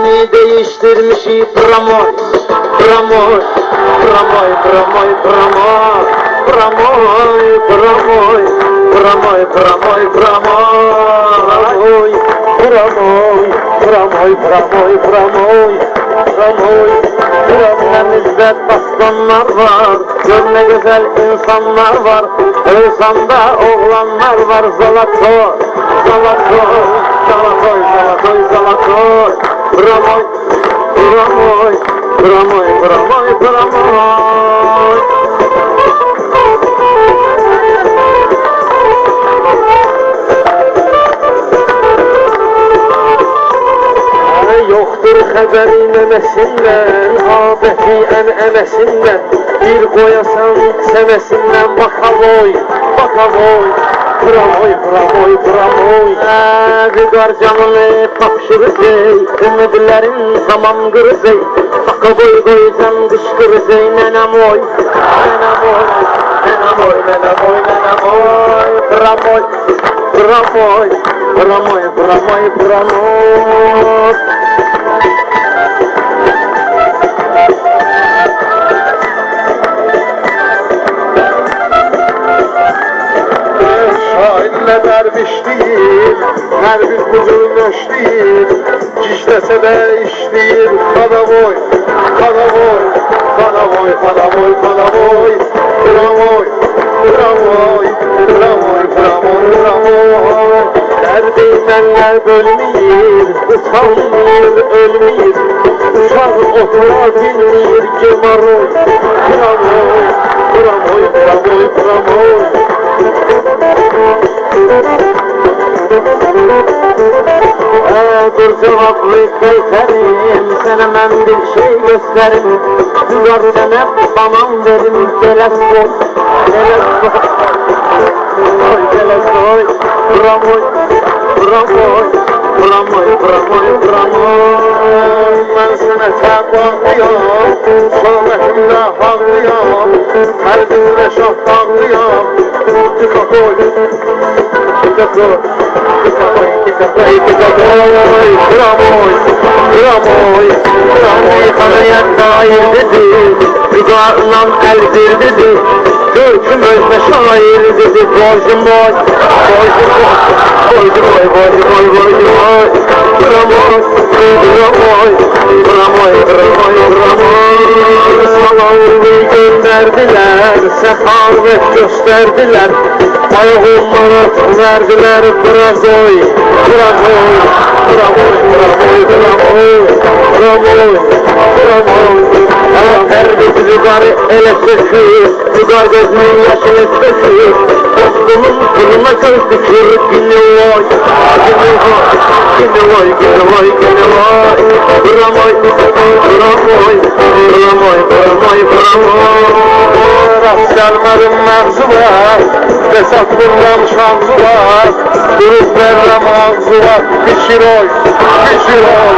Yerini değiştirmiş pramoy, pramoy, pramoy, pramoy, pramoy, pramoy, pramoy, pramoy, pramoy, pramoy, pramoy, pramoy, pramoy, pramoy, pramoy. Ülkemizde aslanlar var, gönle güzel insanlar var. Ölsanda oğlanlar var, zalatoy, zalatoy, zalatoy, zalatoy, zalatoy. Pramoy, pramoy, pramoy, pramoy, pramoy. Yoktur xəbərin əməsindən, adəti ənənəsindən. Bir qoyasan səməsindən, bakavoy, bakavoy, pramoy, pramoy, pramoy. Vüqar canını tapşırızey, ümidlərin tamam qırızey. Bakavoy qoyacam qışqırızey, nənəmoy, nənəmoy, nənəmoy, nənəmoy, nənəmoy. Pramoy, pramoy, pramoy, pramoy, pramoy. Derviş değil, her bir kuzun öş değil, cişlese de iş değil. Kadavoy, kadavoy, kadavoy, kadavoy, kadavoy, pramoy, pramoy, pramoy, pramoy, pramoy. Derdimenler bölmeyir, utanmıyor, ölmeyir, uçar otura bilmeyir, gemaroy, pramoy, pramoy, pramoy, pramoy. Dur cevaplı keyferim, sana ben bir şey gösterim. Duvar sana tamam derim, geles koy, geles koy, geles koy. Pramoy, pramoy, pramoy, pramoy, pramoy. Ben sana bağlıyam, sohbetimde haklıyam, kalbimde şah bağlıyam. Tıka koy, tıka koy, tıka koy, tıka koy, tıka koy. Pramoy, pramoy, pramoy. Kanayan dair dedi, rügarla eldir dedi. Türk'üm özme şair dedi. Borcum boy, borcum boy, borcum boy, borcum boy, borcum boy. Pramoy, pramoy, pramoy, pramoy, pramoy. Salavru gönderdiler, sefavet gösterdiler. Ayağımlara verdiler pramoy, pramoy, pramoy, pramoy, pramoy, pramoy, pramoy. Her bir rügarı ele sökür, rügar gözünün yaşını sökür. Dostluğumun kılına göz dikir, gini voy, gini voy, gini voy, gini voy, gini voy. Pramoy, pramoy, pramoy, pramoy, pramoy. Rast gelmedim mevzu var, fesat bundan şansı var. Durup verrem ağzı var, pişiroy, pişiroy,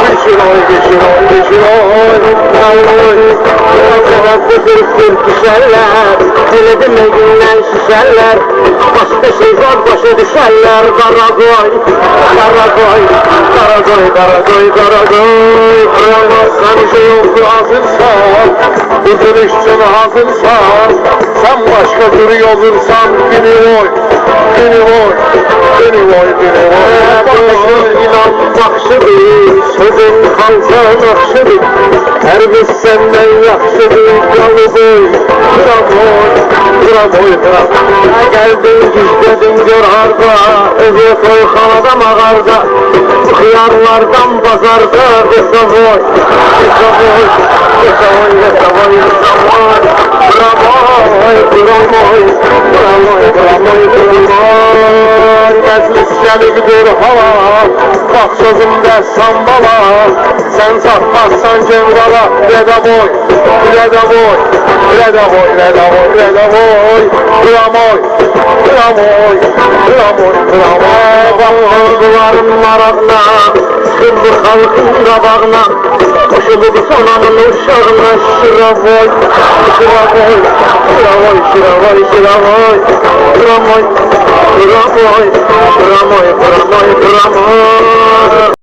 pişiroy, pişiroy, pişiroy. Pramoy, tarafı kırıktır düşerler, diledimle günden şişerler. Başka şey var, başa düşerler. Karakoy, karakoy, karakoy, karakoy, karakoy. Pramoy, sen şey yoktu hazırsa, bu dönüşçün hazırsa, sen başka türü olursan beni voy, beni voy, beni voy, beni voy. İnan bakşıdır, sözün kalsa nakşıdır. Her biz senden yakşıdır, yalı boy. Pramoy, pramoy, pramoy. Geldin gizledin gör harda, özü koy halada mağarda. Hıyarlardan pazarda, kısa boy, kısa boy, kısa boy, kısa boy, kısa boy. Pramoy, pramoy, pramoy, pramoy, pramoy. Meclis gelibdir hava, bak sözümde sambala. Sen satmazsan cevvala, reda boy, reda boy, reda boy, reda boy, reda boy. Pramoy, pramoy, pramoy, pramoy. Bakırdıların marağına, sıkıldı halkın qabağına. Koşuldu sonanın uşağına, şıra boy, şıra boy, şıra boy, şıra boy, şıra boy. Pramoy, pramoy, pramoy, pramoy, pramoy.